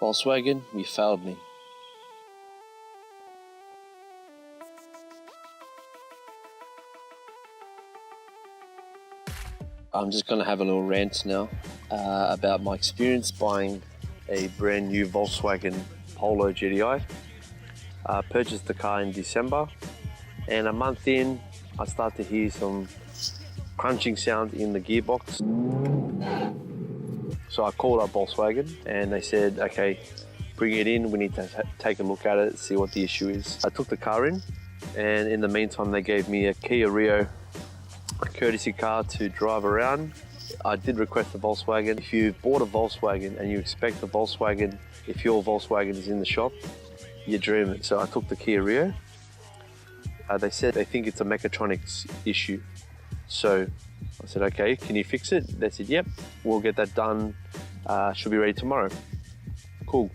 Volkswagen, you failed me. I'm just going to have a little rant now about my experience buying a brand new Volkswagen Polo GTI. I purchased the car in December, and a month in, I start to hear some crunching sound in the gearbox. So I called up Volkswagen and they said, okay, bring it in, we need to take a look at it, see what the issue is. I took the car in, and in the meantime they gave me a Kia Rio, a courtesy car to drive around. I did request a Volkswagen. If you've bought a Volkswagen and you expect a Volkswagen, if your Volkswagen is in the shop, you're dreaming. So I took the Kia Rio. They said they think it's a mechatronics issue. So I said, okay, can you fix it? They said, yep, we'll get that done. Should be ready tomorrow. Cool.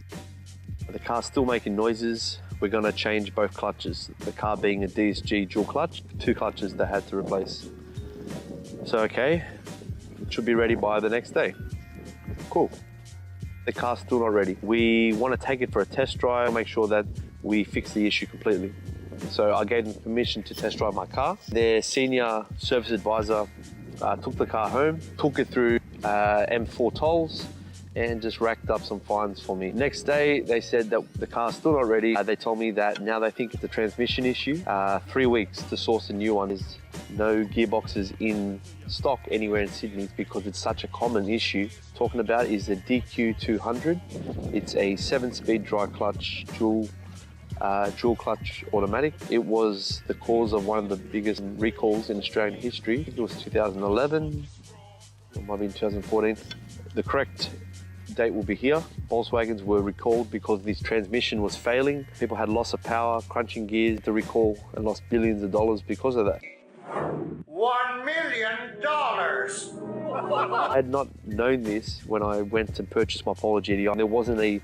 The car's still making noises. We're gonna change both clutches. The car being a DSG dual clutch, 2 clutches they had to replace. So, okay, should be ready by the next day. Cool. The car's still not ready. We want to take it for a test drive, make sure that we fix the issue completely. So I gave them permission to test drive my car. Their senior service advisor took the car home, took it through M4 tolls, and just racked up some fines for me. Next day, they said that the car's still not ready. They told me that now they think it's a transmission issue. 3 weeks to source a new one. There's no gearboxes in stock anywhere in Sydney because it's such a common issue. Talking about is the DQ200. It's a 7-speed dry clutch, dual clutch automatic. It was the cause of one of the biggest recalls in Australian history. I think it was 2011, or might be 2014. The correct date will be here. Volkswagens were recalled because this transmission was failing. People had loss of power, crunching gears, the recall, and lost billions of dollars because of that. $1 million! I had not known this when I went to purchase my Polo GTI. There wasn't a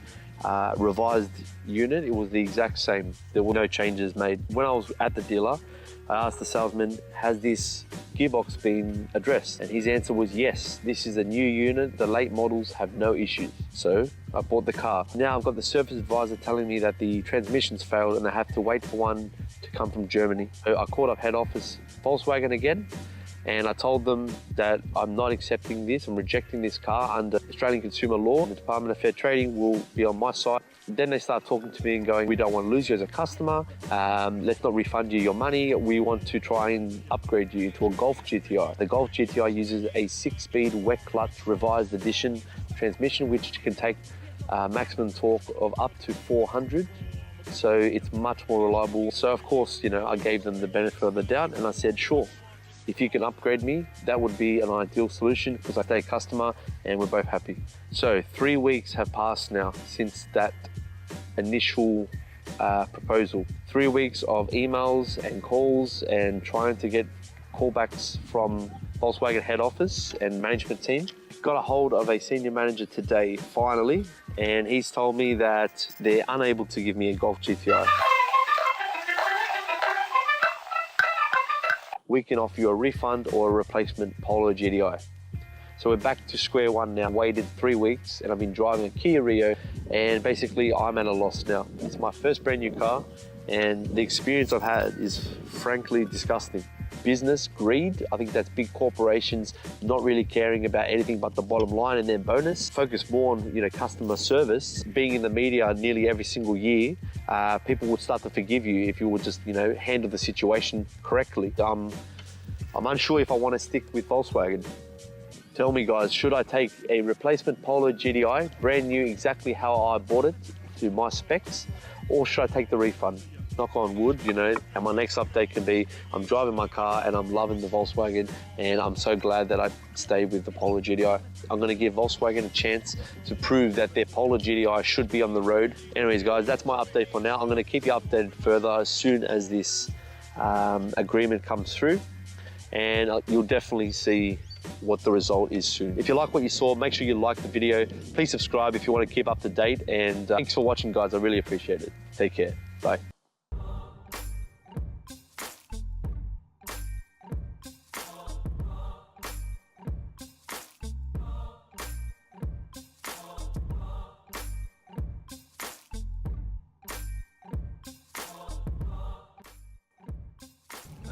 revised unit, it was the exact same. There were no changes made. When I was at the dealer, I asked the salesman, has this gearbox been addressed? And his answer was yes, this is a new unit, the late models have no issues. So I bought the car. Now I've got the service advisor telling me that the transmission's failed and I have to wait for one to come from Germany. So I called up head office Volkswagen again, and I told them that I'm not accepting this, I'm rejecting this car under Australian consumer law. The Department of Fair Trading will be on my side. Then they start talking to me and going, we don't want to lose you as a customer, let's not refund you your money, we want to try and upgrade you to a Golf GTI. The Golf GTI uses a 6-speed wet clutch revised edition transmission, which can take maximum torque of up to 400. So it's much more reliable. So of course, you know, I gave them the benefit of the doubt and I said, sure. If you can upgrade me, that would be an ideal solution because I stay a customer and we're both happy. So 3 weeks have passed now since that initial proposal. 3 weeks of emails and calls and trying to get callbacks from Volkswagen head office and management team. Got a hold of a senior manager today, finally, and he's told me that they're unable to give me a Golf GTI. We can offer you a refund or a replacement Polo GTI. So we're back to square one now. Waited 3 weeks and I've been driving a Kia Rio and basically I'm at a loss now. It's my first brand new car and the experience I've had is frankly disgusting. Business, greed, I think that's big corporations not really caring about anything but the bottom line and their bonus. Focus more on, you know, customer service. Being in the media nearly every single year, people would start to forgive you if you would just, you know, handle the situation correctly. I'm unsure if I want to stick with Volkswagen. Tell me guys, should I take a replacement Polo GTI, brand new, exactly how I bought it, to my specs, or should I take the refund? Knock on wood, you know, and my next update can be I'm driving my car and I'm loving the Volkswagen and I'm so glad that I stayed with the Polo GTI. I'm going to give Volkswagen a chance to prove that their Polo GTI should be on the road. Anyways guys, that's my update for now. I'm going to keep you updated further as soon as this agreement comes through, and you'll definitely see what the result is soon. If you like what you saw, make sure you like the video. Please subscribe if you want to keep up to date, and thanks for watching guys, I really appreciate it. Take care, bye.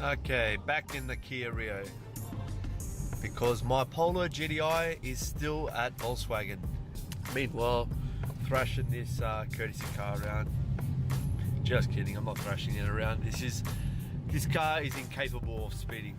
Okay, back in the Kia Rio because my Polo GTI is still at Volkswagen. Meanwhile, thrashing this courtesy car around. Just kidding, I'm not thrashing it around. This car is incapable of speeding.